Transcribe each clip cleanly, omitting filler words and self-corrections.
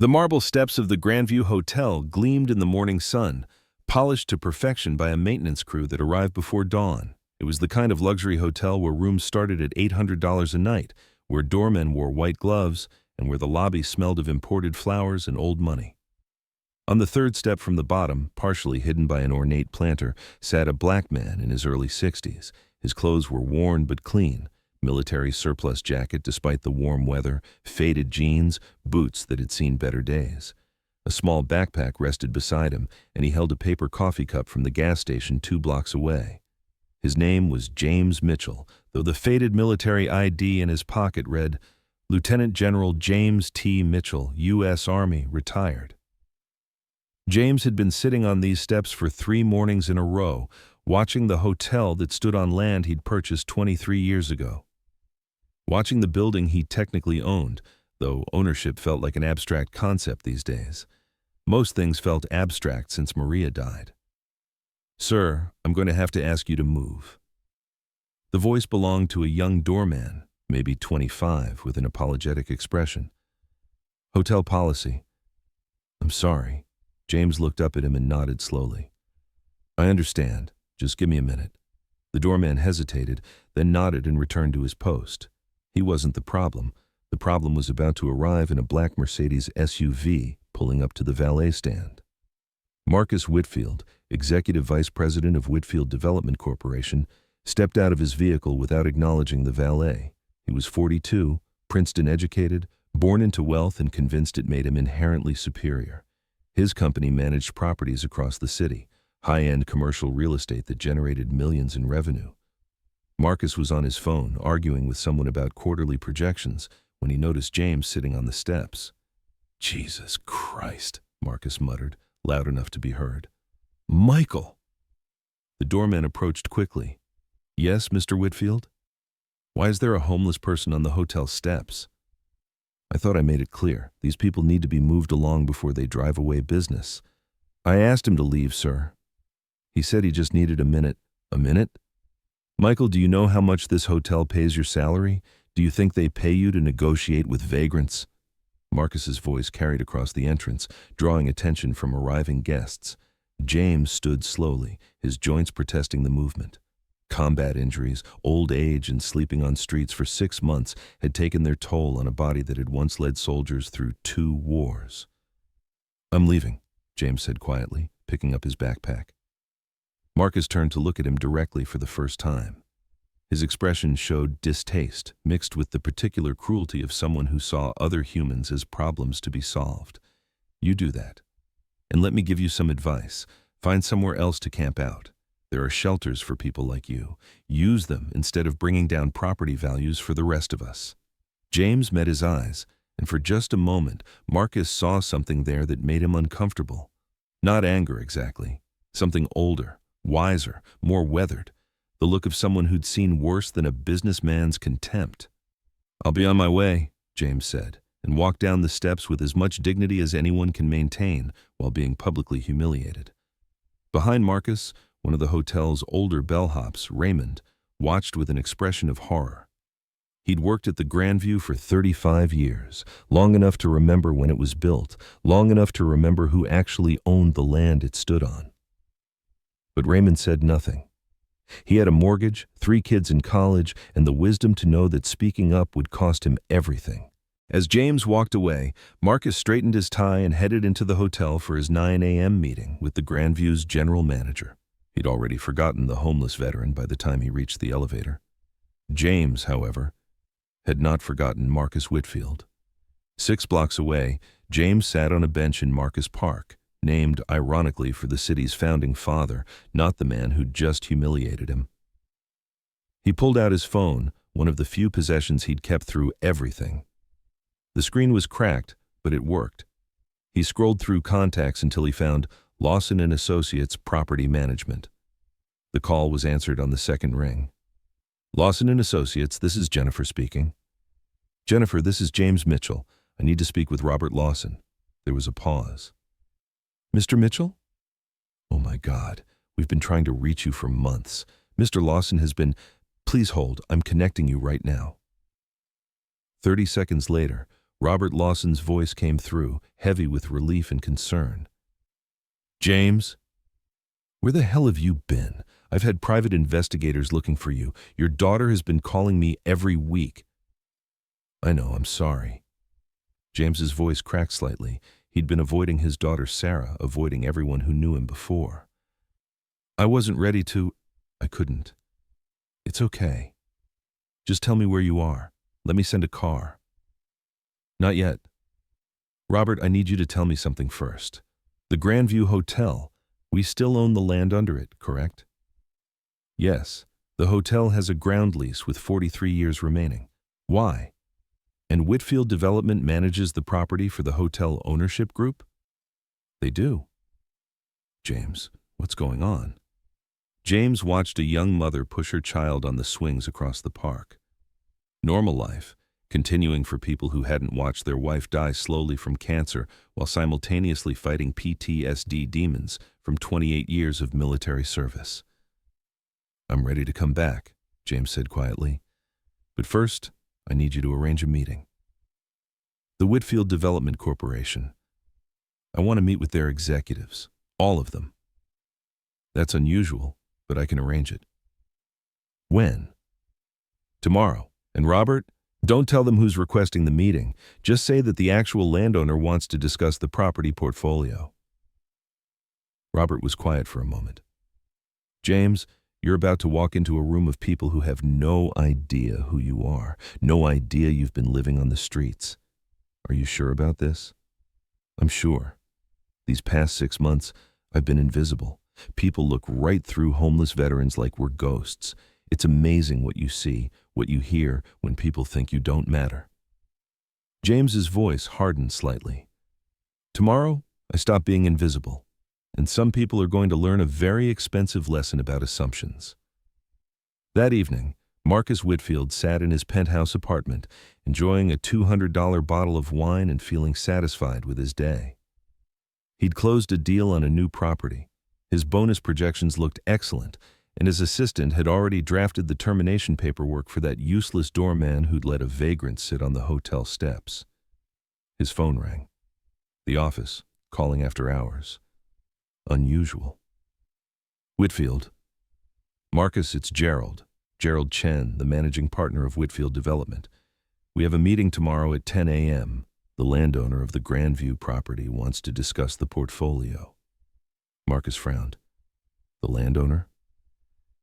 The marble steps of the Grandview Hotel gleamed in the morning sun, polished to perfection by a maintenance crew that arrived before dawn. It was the kind of luxury hotel where rooms started at $800 a night, where doormen wore white gloves, and where the lobby smelled of imported flowers and old money. On the third step from the bottom, partially hidden by an ornate planter, sat a black man in his early 60s. His clothes were worn but clean: military surplus jacket despite the warm weather, faded jeans, boots that had seen better days. A small backpack rested beside him, and he held a paper coffee cup from the gas station 2 blocks away. His name was James Mitchell, though the faded military ID in his pocket read, Lieutenant General James T. Mitchell, U.S. Army, retired. James had been sitting on these steps for 3 mornings in a row, watching the hotel that stood on land he'd purchased 23 years ago. Watching the building he technically owned, though ownership felt like an abstract concept these days. Most things felt abstract since Maria died. "Sir, I'm going to have to ask you to move." The voice belonged to a young doorman, maybe 25, with an apologetic expression. "Hotel policy." "I'm sorry." James looked up at him and nodded slowly. "I understand. Just give me a minute." The doorman hesitated, then nodded and returned to his post. He wasn't the problem. The problem was about to arrive in a black Mercedes SUV pulling up to the valet stand. Marcus Whitfield, Executive Vice President of Whitfield Development Corporation, stepped out of his vehicle without acknowledging the valet. He was 42, Princeton educated, born into wealth and convinced it made him inherently superior. His company managed properties across the city, high-end commercial real estate that generated millions in revenue. Marcus was on his phone, arguing with someone about quarterly projections, when he noticed James sitting on the steps. "Jesus Christ," Marcus muttered, loud enough to be heard. "Michael!" The doorman approached quickly. "Yes, Mr. Whitfield? Why is there a homeless person on the hotel steps?" "I thought I made it clear. These people need to be moved along before they drive away business." "I asked him to leave, sir." "He said he just needed a minute." "A minute? Michael, do you know how much this hotel pays your salary? Do you think they pay you to negotiate with vagrants?" Marcus's voice carried across the entrance, drawing attention from arriving guests. James stood slowly, his joints protesting the movement. Combat injuries, old age, and sleeping on streets for 6 months had taken their toll on a body that had once led soldiers through 2 wars. "I'm leaving," James said quietly, picking up his backpack. Marcus turned to look at him directly for the first time. His expression showed distaste, mixed with the particular cruelty of someone who saw other humans as problems to be solved. "You do that. And let me give you some advice. Find somewhere else to camp out. There are shelters for people like you. Use them instead of bringing down property values for the rest of us." James met his eyes, and for just a moment, Marcus saw something there that made him uncomfortable. Not anger exactly. Something older, wiser, more weathered. The look of someone who'd seen worse than a businessman's contempt. "I'll be on my way," James said, and walked down the steps with as much dignity as anyone can maintain while being publicly humiliated. Behind Marcus, one of the hotel's older bellhops, Raymond, watched with an expression of horror. He'd worked at the Grandview for 35 years, long enough to remember when it was built, long enough to remember who actually owned the land it stood on. But Raymond said nothing. He had a mortgage, 3 kids in college, and the wisdom to know that speaking up would cost him everything. As James walked away, Marcus straightened his tie and headed into the hotel for his 9 a.m. meeting with the Grandview's general manager. He'd already forgotten the homeless veteran by the time he reached the elevator. James, however, had not forgotten Marcus Whitfield. 6 blocks away, James sat on a bench in Marcus Park, named ironically for the city's founding father, not the man who'd just humiliated him. He pulled out his phone, one of the few possessions he'd kept through everything. The screen was cracked, but it worked. He scrolled through contacts until he found Lawson & Associates Property Management. The call was answered on the second ring. "Lawson & Associates, this is Jennifer speaking." "Jennifer, this is James Mitchell. I need to speak with Robert Lawson." There was a pause. "Mr. Mitchell? Oh my God, we've been trying to reach you for months. Mr. Lawson has been... Please hold, I'm connecting you right now." 30 seconds later, Robert Lawson's voice came through, heavy with relief and concern. James? Where the hell have you been? I've had private investigators looking for you. Your daughter has been calling me every week. I know, I'm sorry. James's voice cracked slightly. He'd been avoiding his daughter Sarah, avoiding everyone who knew him before. I wasn't ready to. I couldn't. It's okay. Just tell me where you are. Let me send a car. Not yet. Robert, I need you to tell me something first. The Grandview Hotel, we still own the land under it, correct? Yes. The hotel has a ground lease with 43 years remaining. Why? And Whitfield Development manages the property for the hotel ownership group? They do. James, what's going on? James watched a young mother push her child on the swings across the park. Normal life, continuing for people who hadn't watched their wife die slowly from cancer while simultaneously fighting PTSD demons from 28 years of military service. I'm ready to come back, James said quietly. But first, I need you to arrange a meeting. The Whitfield Development Corporation. I want to meet with their executives, all of them. That's unusual, but I can arrange it. When? Tomorrow. And Robert, don't tell them who's requesting the meeting. Just say that the actual landowner wants to discuss the property portfolio. Robert was quiet for a moment. James, you're about to walk into a room of people who have no idea who you are, no idea you've been living on the streets. Are you sure about this? I'm sure. These past 6 months, I've been invisible. People look right through homeless veterans like we're ghosts. It's amazing what you see, what you hear when people think you don't matter. James's voice hardened slightly. Tomorrow, I stop being invisible, and some people are going to learn a very expensive lesson about assumptions. That evening, Marcus Whitfield sat in his penthouse apartment, enjoying a $200 bottle of wine and feeling satisfied with his day. He'd closed a deal on a new property. His bonus projections looked excellent, and his assistant had already drafted the termination paperwork for that useless doorman who'd let a vagrant sit on the hotel steps. His phone rang. The office, calling after hours. Unusual. Whitfield. Marcus, it's Gerald. Gerald Chen, the managing partner of Whitfield Development. We have a meeting tomorrow at 10 a.m. The landowner of the Grandview property wants to discuss the portfolio. Marcus frowned. The landowner?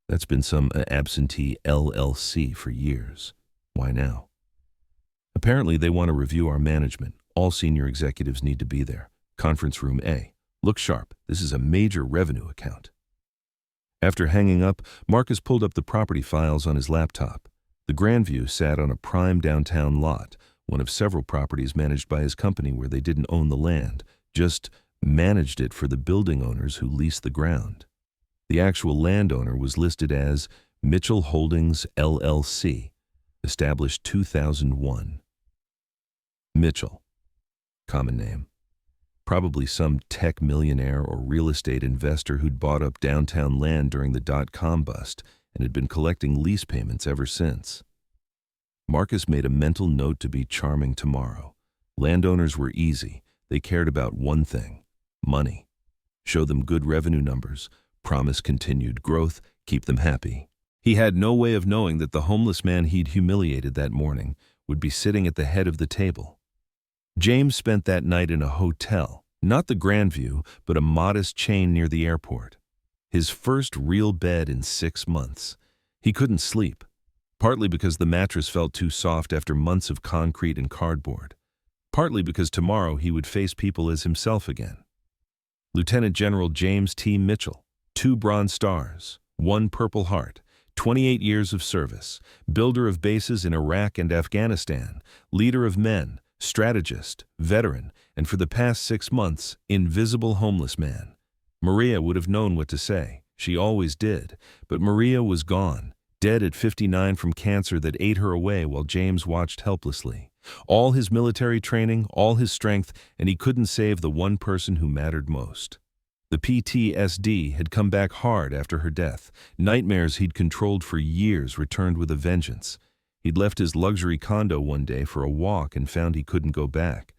That's been some absentee LLC for years. Why now? Apparently they want to review our management. All senior executives need to be there. Conference room A. Look sharp. This is a major revenue account. After hanging up, Marcus pulled up the property files on his laptop. The Grandview sat on a prime downtown lot, one of several properties managed by his company where they didn't own the land, just managed it for the building owners who leased the ground. The actual landowner was listed as Mitchell Holdings, LLC, established 2001. Mitchell, common name. Probably some tech millionaire or real estate investor who'd bought up downtown land during the dot-com bust and had been collecting lease payments ever since. Marcus made a mental note to be charming tomorrow. Landowners were easy. They cared about one thing: money. Show them good revenue numbers, promise continued growth, keep them happy. He had no way of knowing that the homeless man he'd humiliated that morning would be sitting at the head of the table. James spent that night in a hotel, not the Grandview, but a modest chain near the airport. His first real bed in 6 months. He couldn't sleep, partly because the mattress felt too soft after months of concrete and cardboard, partly because tomorrow he would face people as himself again. Lieutenant General James T. Mitchell, 2 Bronze Stars, 1 Purple Heart, 28 years of service, builder of bases in Iraq and Afghanistan, leader of men, strategist, veteran, and for the past 6 months, invisible homeless man. Maria would have known what to say. She always did. But Maria was gone, dead at 59 from cancer that ate her away while James watched helplessly. All his military training, all his strength, and he couldn't save the one person who mattered most. The PTSD had come back hard after her death. Nightmares he'd controlled for years returned with a vengeance. He'd left his luxury condo one day for a walk and found he couldn't go back.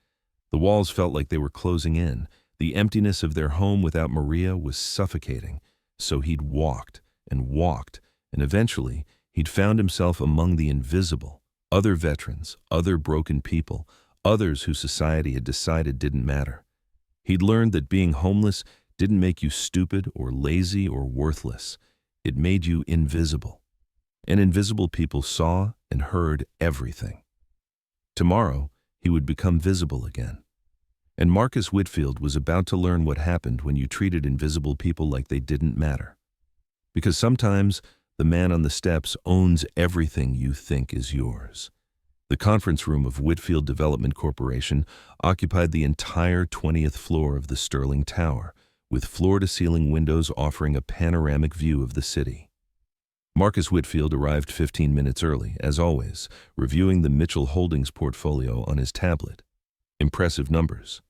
The walls felt like they were closing in. The emptiness of their home without Maria was suffocating. So he'd walked, and eventually he'd found himself among the invisible, other veterans, other broken people, others who society had decided didn't matter. He'd learned that being homeless didn't make you stupid or lazy or worthless. It made you invisible. And invisible people saw and heard everything. Tomorrow, he would become visible again. And Marcus Whitfield was about to learn what happened when you treated invisible people like they didn't matter. Because sometimes the man on the steps owns everything you think is yours. The conference room of Whitfield Development Corporation occupied the entire 20th floor of the Sterling Tower, with floor-to-ceiling windows offering a panoramic view of the city. Marcus Whitfield arrived 15 minutes early, as always, reviewing the Mitchell Holdings portfolio on his tablet. Impressive numbers.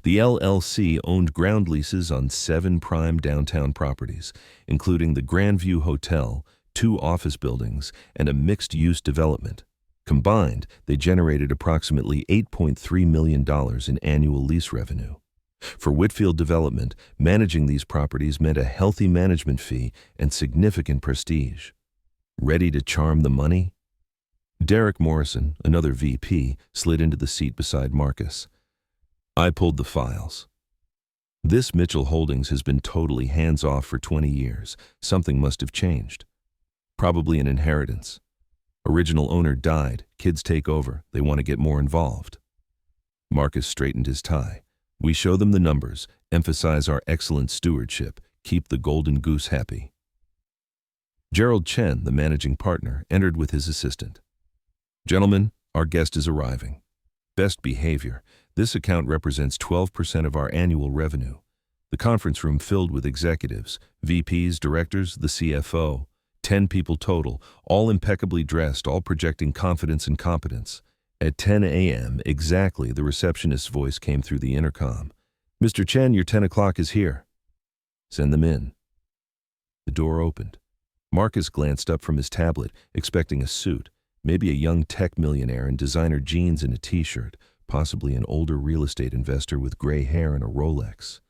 The LLC owned ground leases on 7 prime downtown properties, including the Grandview Hotel, 2 office buildings, and a mixed-use development. Combined, they generated approximately $8.3 million in annual lease revenue. For Whitfield Development, managing these properties meant a healthy management fee and significant prestige. Ready to charm the money? Derek Morrison, another VP, slid into the seat beside Marcus. I pulled the files. This Mitchell Holdings has been totally hands-off for 20 years. Something must have changed. Probably an inheritance. Original owner died, kids take over, they want to get more involved. Marcus straightened his tie. We show them the numbers, emphasize our excellent stewardship, keep the golden goose happy. Gerald Chen, the managing partner, entered with his assistant. Gentlemen, our guest is arriving. Best behavior. This account represents 12% of our annual revenue. The conference room filled with executives, VPs, directors, the CFO. 10 people total, all impeccably dressed, all projecting confidence and competence. At 10 a.m. exactly, the receptionist's voice came through the intercom. Mr. Chen, your 10 o'clock is here. Send them in. The door opened. Marcus glanced up from his tablet, expecting a suit, maybe a young tech millionaire in designer jeans and a t-shirt, possibly an older real estate investor with gray hair and a Rolex.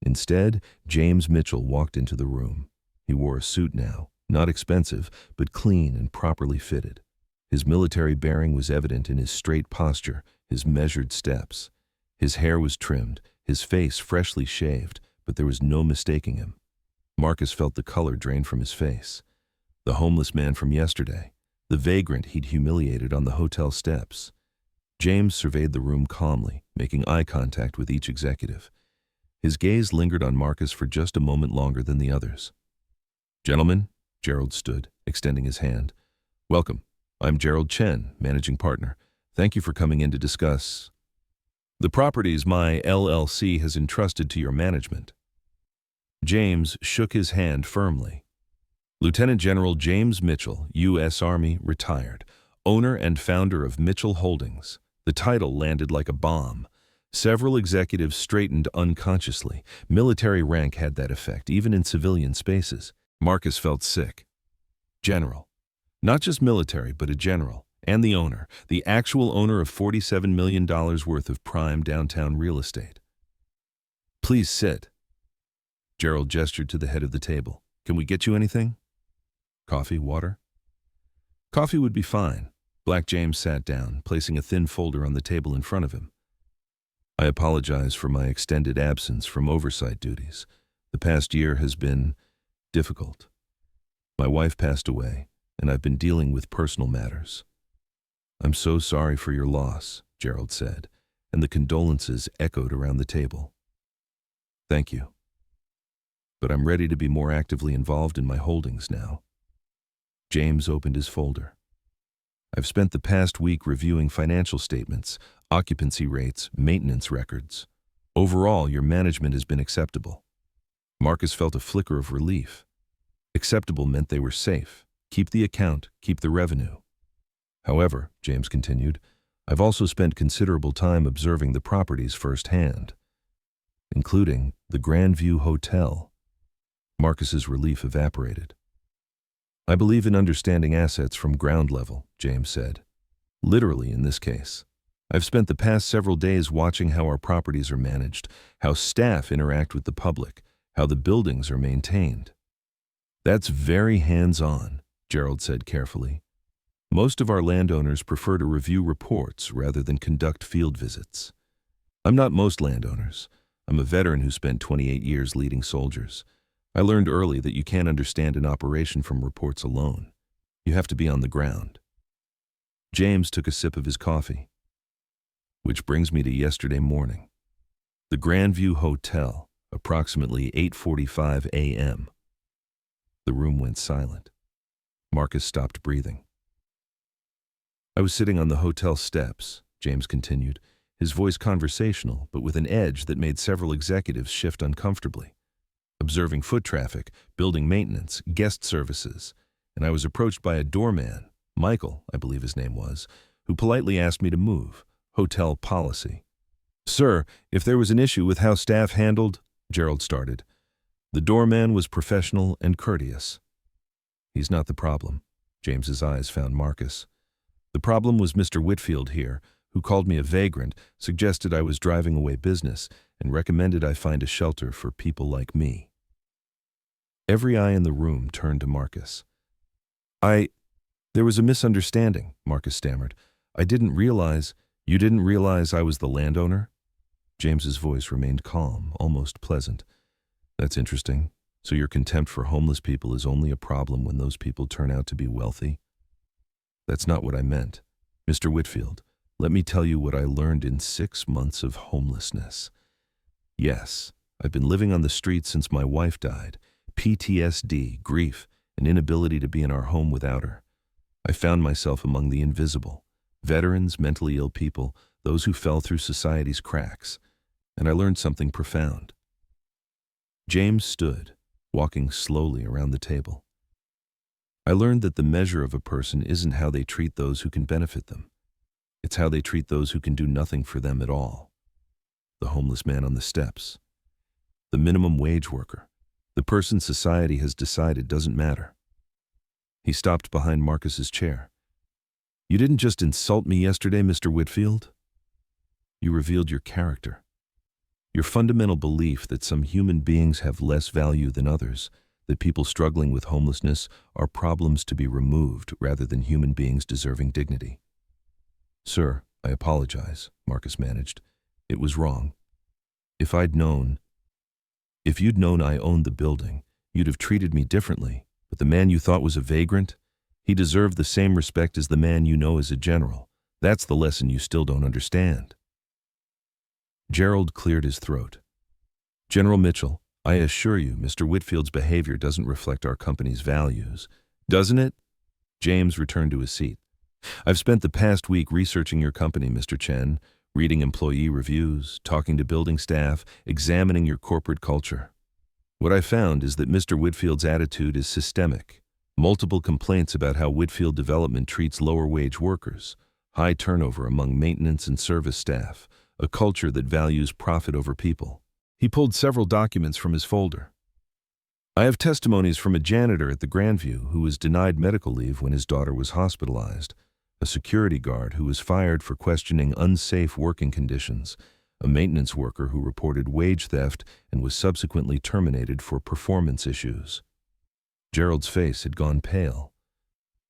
Instead, James Mitchell walked into the room. He wore a suit now, not expensive, but clean and properly fitted. His military bearing was evident in his straight posture, his measured steps. His hair was trimmed, his face freshly shaved, but there was no mistaking him. Marcus felt the color drain from his face. The homeless man from yesterday, the vagrant he'd humiliated on the hotel steps. James surveyed the room calmly, making eye contact with each executive. His gaze lingered on Marcus for just a moment longer than the others. Gentlemen, Gerald stood, extending his hand. Welcome. I'm Gerald Chen, managing partner. Thank you for coming in to discuss the properties my LLC has entrusted to your management. James shook his hand firmly. Lieutenant General James Mitchell, U.S. Army, retired, owner and founder of Mitchell Holdings. The title landed like a bomb. Several executives straightened unconsciously. Military rank had that effect, even in civilian spaces. Marcus felt sick. General. Not just military, but a general. And the owner, the actual owner of $47 million worth of prime downtown real estate. Please sit. Gerald gestured to the head of the table. Can we get you anything? Coffee, water? Coffee would be fine. Black James sat down, placing a thin folder on the table in front of him. I apologize for my extended absence from oversight duties. The past year has been difficult. My wife passed away, and I've been dealing with personal matters. I'm so sorry for your loss, Gerald said, and the condolences echoed around the table. Thank you. But I'm ready to be more actively involved in my holdings now. James opened his folder. I've spent the past week reviewing financial statements, occupancy rates, maintenance records. Overall, your management has been acceptable. Marcus felt a flicker of relief. Acceptable meant they were safe. Keep the account, keep the revenue. However, James continued, I've also spent considerable time observing the properties firsthand, including the Grandview Hotel. Marcus's relief evaporated. I believe in understanding assets from ground level, James said. Literally in this case. I've spent the past several days watching how our properties are managed, how staff interact with the public, how the buildings are maintained. That's very hands-on, Gerald said carefully. Most of our landowners prefer to review reports rather than conduct field visits. I'm not most landowners. I'm a veteran who spent 28 years leading soldiers. I learned early that you can't understand an operation from reports alone. You have to be on the ground. James took a sip of his coffee. Which brings me to yesterday morning. The Grandview Hotel, approximately 8:45 a.m. The room went silent. Marcus stopped breathing. I was sitting on the hotel steps, James continued, his voice conversational, but with an edge that made several executives shift uncomfortably. Observing foot traffic, building maintenance, guest services, and I was approached by a doorman, Michael, I believe his name was, who politely asked me to move. Hotel policy. Sir, if there was an issue with how staff handled, Gerald started. The doorman was professional and courteous. He's not the problem. James's eyes found Marcus. The problem was Mr. Whitfield here, who called me a vagrant, suggested I was driving away business, and recommended I find a shelter for people like me. Every eye in the room turned to Marcus. There was a misunderstanding, Marcus stammered. You didn't realize I was the landowner? James's voice remained calm, almost pleasant. That's interesting. So your contempt for homeless people is only a problem when those people turn out to be wealthy? That's not what I meant. Mr. Whitfield, let me tell you what I learned in 6 months of homelessness. Yes, I've been living on the streets since my wife died. PTSD, grief, an inability to be in our home without her. I found myself among the invisible. Veterans, mentally ill people, those who fell through society's cracks. And I learned something profound. James stood, walking slowly around the table. I learned that the measure of a person isn't how they treat those who can benefit them. It's how they treat those who can do nothing for them at all. The homeless man on the steps. The minimum wage worker. The person society has decided doesn't matter. He stopped behind Marcus's chair. You didn't just insult me yesterday, Mr. Whitfield. You revealed your character. Your fundamental belief that some human beings have less value than others, that people struggling with homelessness are problems to be removed rather than human beings deserving dignity. Sir, I apologize, Marcus managed. It was wrong. If you'd known I owned the building, you'd have treated me differently, but the man you thought was a vagrant, he deserved the same respect as the man you know as a general. That's the lesson you still don't understand. Gerald cleared his throat. General Mitchell, I assure you, Mr. Whitfield's behavior doesn't reflect our company's values. Doesn't it? James returned to his seat. I've spent the past week researching your company, Mr. Chen, reading employee reviews, talking to building staff, examining your corporate culture. What I found is that Mr. Whitfield's attitude is systemic. Multiple complaints about how Whitfield Development treats lower-wage workers, high turnover among maintenance and service staff, a culture that values profit over people. He pulled several documents from his folder. I have testimonies from a janitor at the Grandview who was denied medical leave when his daughter was hospitalized, a security guard who was fired for questioning unsafe working conditions, a maintenance worker who reported wage theft and was subsequently terminated for performance issues. Gerald's face had gone pale.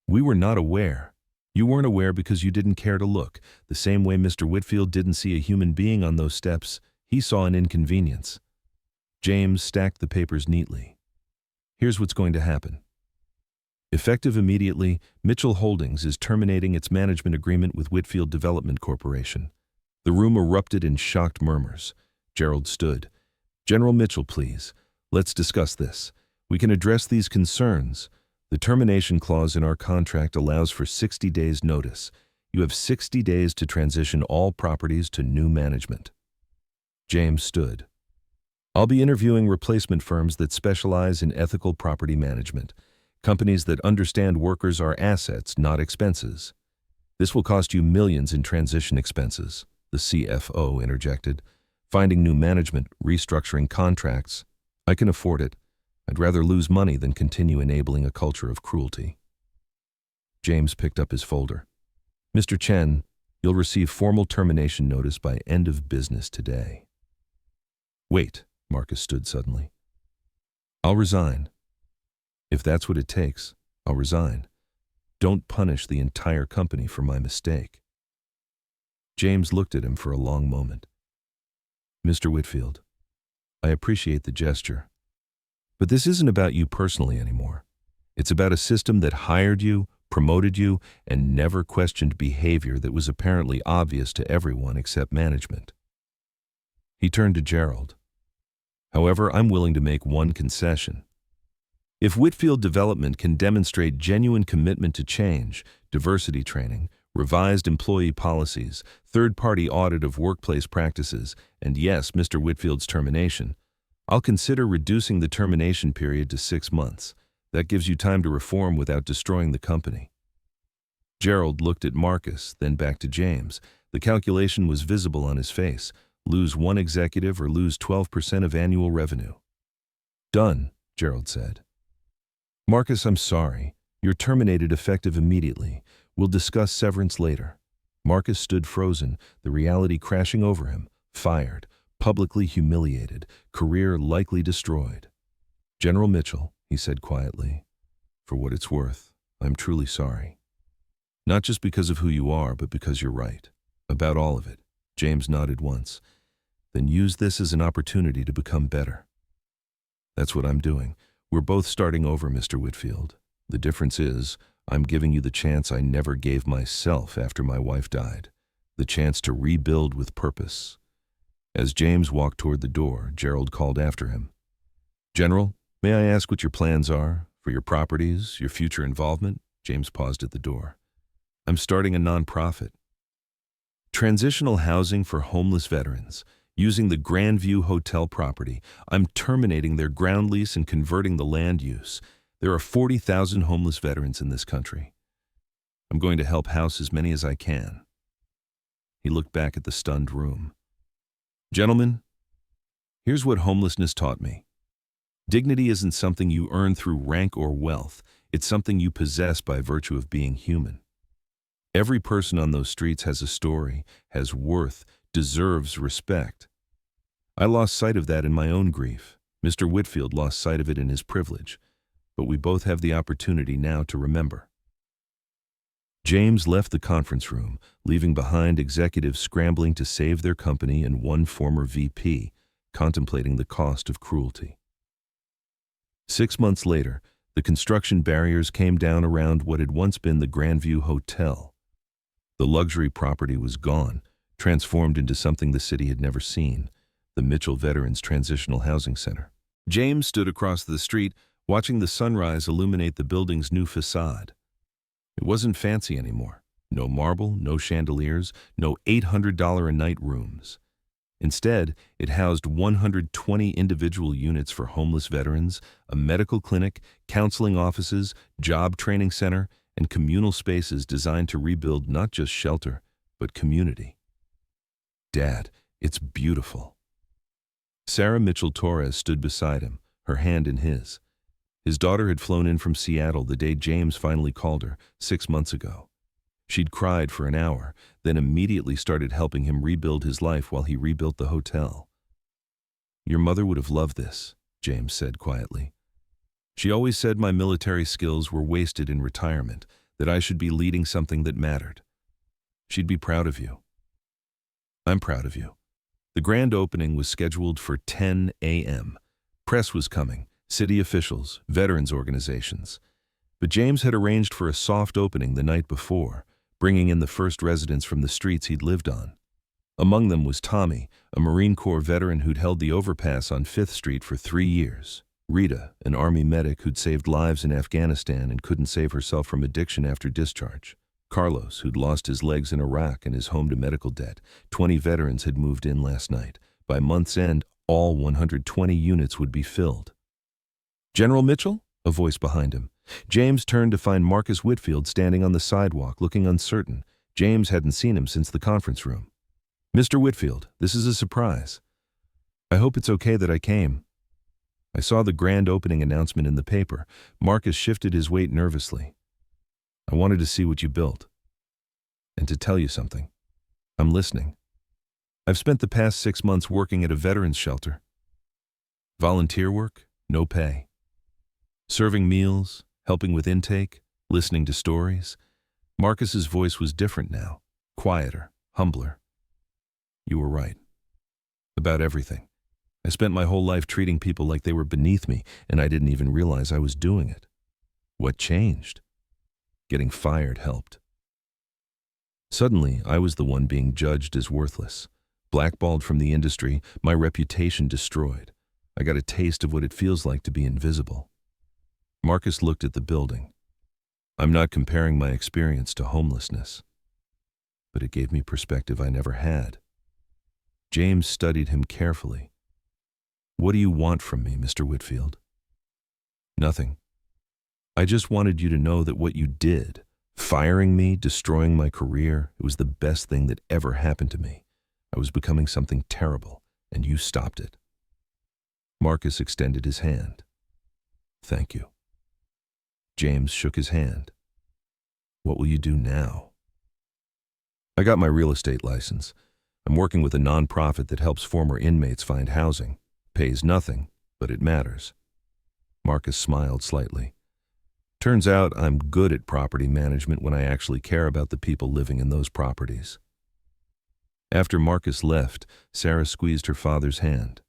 We were not aware. You weren't aware because you didn't care to look. The same way Mr. Whitfield didn't see a human being on those steps, he saw an inconvenience. James stacked the papers neatly. Here's what's going to happen. Effective immediately, Mitchell Holdings is terminating its management agreement with Whitfield Development Corporation. The room erupted in shocked murmurs. Gerald stood. General Mitchell, please. Let's discuss this. We can address these concerns. The termination clause in our contract allows for 60 days' notice. You have 60 days to transition all properties to new management. James stood. I'll be interviewing replacement firms that specialize in ethical property management, companies that understand workers are assets, not expenses. This will cost you millions in transition expenses, the CFO interjected. Finding new management, restructuring contracts. I can afford it. I'd rather lose money than continue enabling a culture of cruelty. James picked up his folder. Mr. Chen, you'll receive formal termination notice by end of business today. Wait, Marcus stood suddenly. I'll resign. If that's what it takes, I'll resign. Don't punish the entire company for my mistake. James looked at him for a long moment. Mr. Whitfield, I appreciate the gesture, but this isn't about you personally anymore. It's about a system that hired you, promoted you, and never questioned behavior that was apparently obvious to everyone except management. He turned to Gerald. However, I'm willing to make one concession. If Whitfield Development can demonstrate genuine commitment to change, diversity training, revised employee policies, third-party audit of workplace practices, and yes, Mr. Whitfield's termination, I'll consider reducing the termination period to 6 months. That gives you time to reform without destroying the company. Gerald looked at Marcus, then back to James. The calculation was visible on his face. Lose one executive or lose 12% of annual revenue. Done, Gerald said. Marcus, I'm sorry. You're terminated effective immediately. We'll discuss severance later. Marcus stood frozen, the reality crashing over him. Fired, publicly humiliated, career likely destroyed. General Mitchell, he said quietly, for what it's worth, I'm truly sorry. Not just because of who you are, but because you're right. About all of it. James nodded once. Then use this as an opportunity to become better. That's what I'm doing. We're both starting over, Mr. Whitfield. The difference is, I'm giving you the chance I never gave myself after my wife died. The chance to rebuild with purpose. As James walked toward the door, Gerald called after him. General, may I ask what your plans are for your properties, your future involvement? James paused at the door. I'm starting a nonprofit. Transitional housing for homeless veterans. Using the Grandview Hotel property, I'm terminating their ground lease and converting the land use. There are 40,000 homeless veterans in this country. I'm going to help house as many as I can. He looked back at the stunned room. Gentlemen, here's what homelessness taught me. Dignity isn't something you earn through rank or wealth. It's something you possess by virtue of being human. Every person on those streets has a story, has worth, deserves respect. I lost sight of that in my own grief. Mr. Whitfield lost sight of it in his privilege. But we both have the opportunity now to remember. James left the conference room, leaving behind executives scrambling to save their company and one former VP, contemplating the cost of cruelty. 6 months later, the construction barriers came down around what had once been the Grandview Hotel. The luxury property was gone, transformed into something the city had never seen, the Mitchell Veterans Transitional Housing Center. James stood across the street, watching the sunrise illuminate the building's new facade. It wasn't fancy anymore. No marble, no chandeliers, no $800 a night rooms. Instead, it housed 120 individual units for homeless veterans, a medical clinic, counseling offices, job training center, and communal spaces designed to rebuild not just shelter, but community. Dad, it's beautiful. Sarah Mitchell-Torres stood beside him, her hand in his. His daughter had flown in from Seattle the day James finally called her, 6 months ago. She'd cried for an hour, then immediately started helping him rebuild his life while he rebuilt the hotel. Your mother would have loved this, James said quietly. She always said my military skills were wasted in retirement, that I should be leading something that mattered. She'd be proud of you. I'm proud of you. The grand opening was scheduled for 10 a.m. Press was coming, city officials, veterans organizations. But James had arranged for a soft opening the night before, bringing in the first residents from the streets he'd lived on. Among them was Tommy, a Marine Corps veteran who'd held the overpass on 5th Street for 3 years. Rita, an Army medic who'd saved lives in Afghanistan and couldn't save herself from addiction after discharge. Carlos, who'd lost his legs in Iraq and his home to medical debt. 20 veterans had moved in last night. By month's end, all 120 units would be filled. General Mitchell? A voice behind him. James turned to find Marcus Whitfield standing on the sidewalk, looking uncertain. James hadn't seen him since the conference room. Mr. Whitfield, this is a surprise. I hope it's okay that I came. I saw the grand opening announcement in the paper. Marcus shifted his weight nervously. I wanted to see what you built. And to tell you something. I'm listening. I've spent the past 6 months working at a veterans shelter. Volunteer work, no pay. Serving meals, helping with intake, listening to stories. Marcus's voice was different now, quieter, humbler. You were right. About everything. I spent my whole life treating people like they were beneath me, and I didn't even realize I was doing it. What changed? Getting fired helped. Suddenly, I was the one being judged as worthless. Blackballed from the industry, my reputation destroyed. I got a taste of what it feels like to be invisible. Marcus looked at the building. I'm not comparing my experience to homelessness, but it gave me perspective I never had. James studied him carefully. What do you want from me, Mr. Whitfield? Nothing. I just wanted you to know that what you did, firing me, destroying my career, it was the best thing that ever happened to me. I was becoming something terrible, and you stopped it. Marcus extended his hand. Thank you. James shook his hand. What will you do now? I got my real estate license. I'm working with a nonprofit that helps former inmates find housing. Pays nothing, but it matters. Marcus smiled slightly. Turns out I'm good at property management when I actually care about the people living in those properties. After Marcus left, Sarah squeezed her father's hand.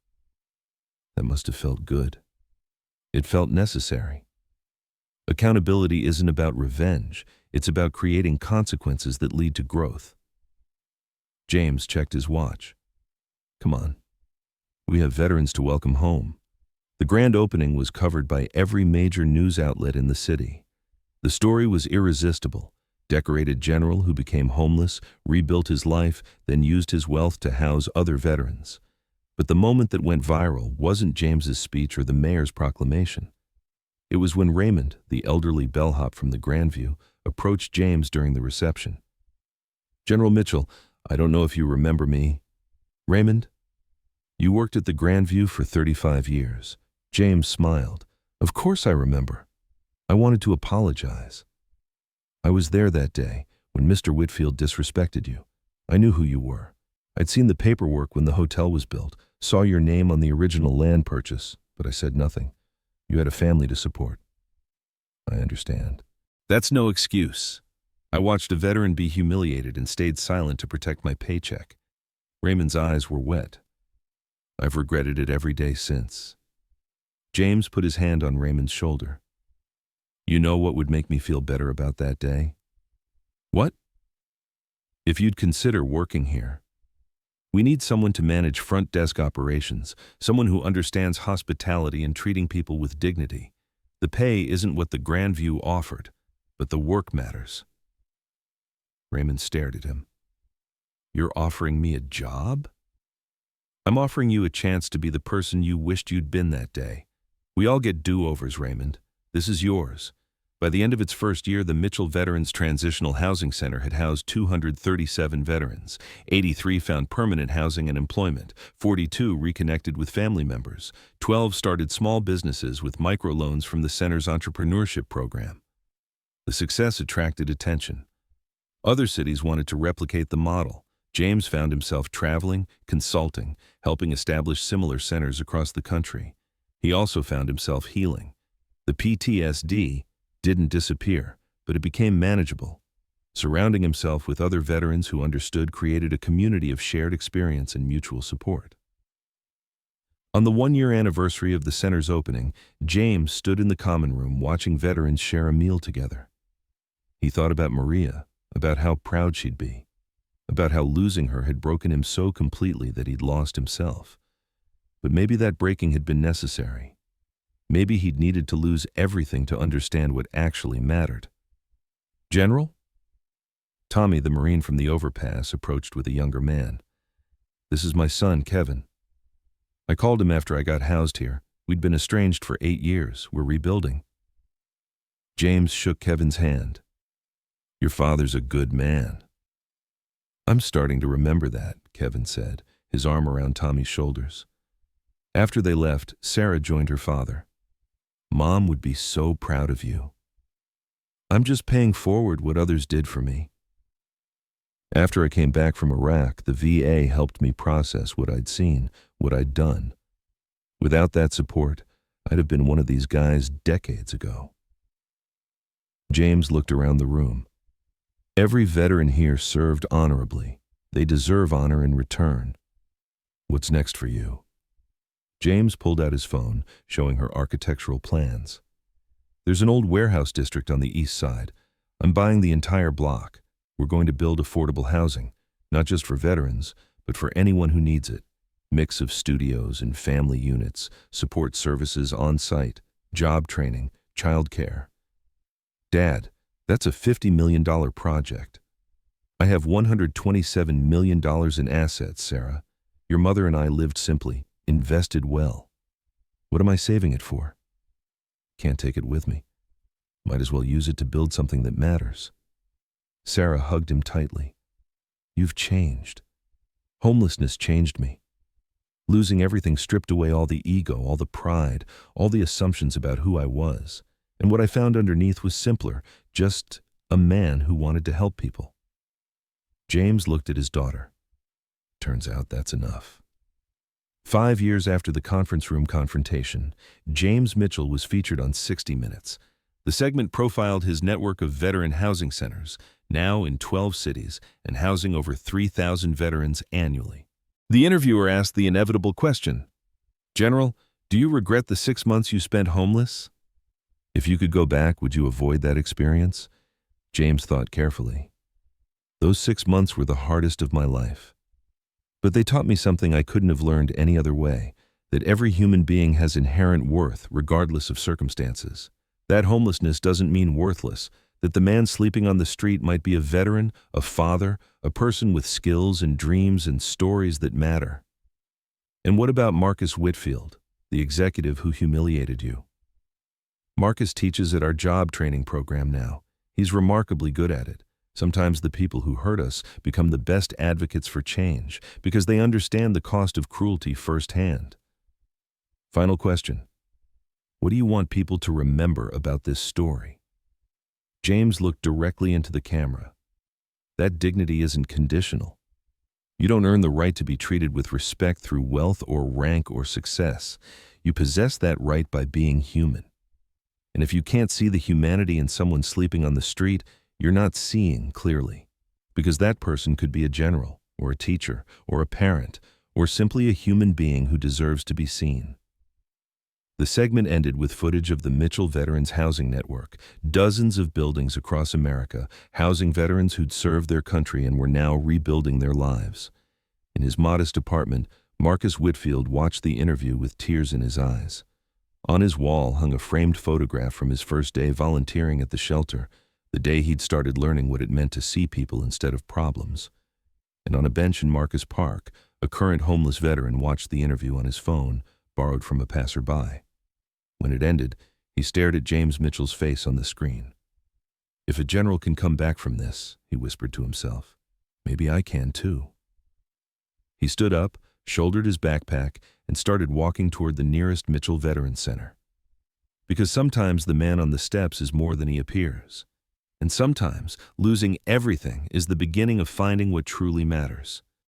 That must have felt good. It felt necessary. Accountability isn't about revenge. It's about creating consequences that lead to growth. James checked his watch. Come on. We have veterans to welcome home. The grand opening was covered by every major news outlet in the city. The story was irresistible. Decorated general who became homeless, rebuilt his life, then used his wealth to house other veterans. But the moment that went viral wasn't James's speech or the mayor's proclamation. It was when Raymond, the elderly bellhop from the Grandview, approached James during the reception. General Mitchell, I don't know if you remember me. Raymond? You worked at the Grandview for 35 years. James smiled. Of course I remember. I wanted to apologize. I was there that day when Mr. Whitfield disrespected you. I knew who you were. I'd seen the paperwork when the hotel was built, saw your name on the original land purchase, but I said nothing. You had a family to support. I understand. That's no excuse. I watched a veteran be humiliated and stayed silent to protect my paycheck. Raymond's eyes were wet. I've regretted it every day since. James put his hand on Raymond's shoulder. You know what would make me feel better about that day? What? If you'd consider working here. We need someone to manage front desk operations, someone who understands hospitality and treating people with dignity. The pay isn't what the Grandview offered, but the work matters. Raymond stared at him. You're offering me a job? I'm offering you a chance to be the person you wished you'd been that day. We all get do-overs, Raymond. This is yours. By the end of its first year, the Mitchell Veterans Transitional Housing Center had housed 237 veterans. 83 found permanent housing and employment. 42 reconnected with family members. 12 started small businesses with microloans from the center's entrepreneurship program. The success attracted attention. Other cities wanted to replicate the model. James found himself traveling, consulting, helping establish similar centers across the country. He also found himself healing. The PTSD didn't disappear, but it became manageable. Surrounding himself with other veterans who understood created a community of shared experience and mutual support. On the one-year anniversary of the center's opening, James stood in the common room watching veterans share a meal together. He thought about Maria, about how proud she'd be, about how losing her had broken him so completely that he'd lost himself. But maybe that breaking had been necessary. Maybe he'd needed to lose everything to understand what actually mattered. General? Tommy, the Marine from the overpass, approached with a younger man. This is my son, Kevin. I called him after I got housed here. We'd been estranged for 8 years. We're rebuilding. James shook Kevin's hand. Your father's a good man. I'm starting to remember that, Kevin said, his arm around Tommy's shoulders. After they left, Sarah joined her father. "Mom would be so proud of you. I'm just paying forward what others did for me." After I came back from Iraq, the VA helped me process what I'd seen, what I'd done. Without that support, I'd have been one of these guys decades ago. James looked around the room. Every veteran here served honorably. They deserve honor in return. "What's next for you?" James pulled out his phone, showing her architectural plans. "There's an old warehouse district on the east side. I'm buying the entire block. We're going to build affordable housing, not just for veterans, but for anyone who needs it. Mix of studios and family units, support services on site, job training, childcare." "Dad, that's a $50 million project." "I have $127 million in assets, Sarah. Your mother and I lived simply, invested well. What am I saving it for?" "Can't take it with me. Might as well use it to build something that matters." Sarah hugged him tightly. "You've changed. Homelessness changed me. Losing everything stripped away all the ego, all the pride, all the assumptions about who I was. And what I found underneath was simpler, just a man who wanted to help people." James looked at his daughter. Turns out that's enough. 5 years after the conference room confrontation, James Mitchell was featured on 60 Minutes. The segment profiled his network of veteran housing centers, now in 12 cities and housing over 3,000 veterans annually. The interviewer asked the inevitable question, "General, do you regret the 6 months you spent homeless? If you could go back, would you avoid that experience?" James thought carefully. "Those 6 months were the hardest of my life. But they taught me something I couldn't have learned any other way, that every human being has inherent worth regardless of circumstances. That homelessness doesn't mean worthless, that the man sleeping on the street might be a veteran, a father, a person with skills and dreams and stories that matter." "And what about Marcus Whitfield, the executive who humiliated you?" "Marcus teaches at our job training program now. He's remarkably good at it. Sometimes the people who hurt us become the best advocates for change because they understand the cost of cruelty firsthand." Final question. What do you want people to remember about this story? James looked directly into the camera. That dignity isn't conditional. You don't earn the right to be treated with respect through wealth or rank or success. You possess that right by being human. And if you can't see the humanity in someone sleeping on the street, you're not seeing clearly. Because that person could be a general, or a teacher, or a parent, or simply a human being who deserves to be seen. The segment ended with footage of the Mitchell Veterans Housing Network, dozens of buildings across America, housing veterans who'd served their country and were now rebuilding their lives. In his modest apartment, Marcus Whitfield watched the interview with tears in his eyes. On his wall hung a framed photograph from his first day volunteering at the shelter, the day he'd started learning what it meant to see people instead of problems. And on a bench in Marcus Park, a current homeless veteran watched the interview on his phone, borrowed from a passerby. When it ended, he stared at James Mitchell's face on the screen. "If a general can come back from this," he whispered to himself, "maybe I can too." He stood up, shouldered his backpack, and started walking toward the nearest Mitchell Veterans Center. Because sometimes the man on the steps is more than he appears. And sometimes losing everything is the beginning of finding what truly matters.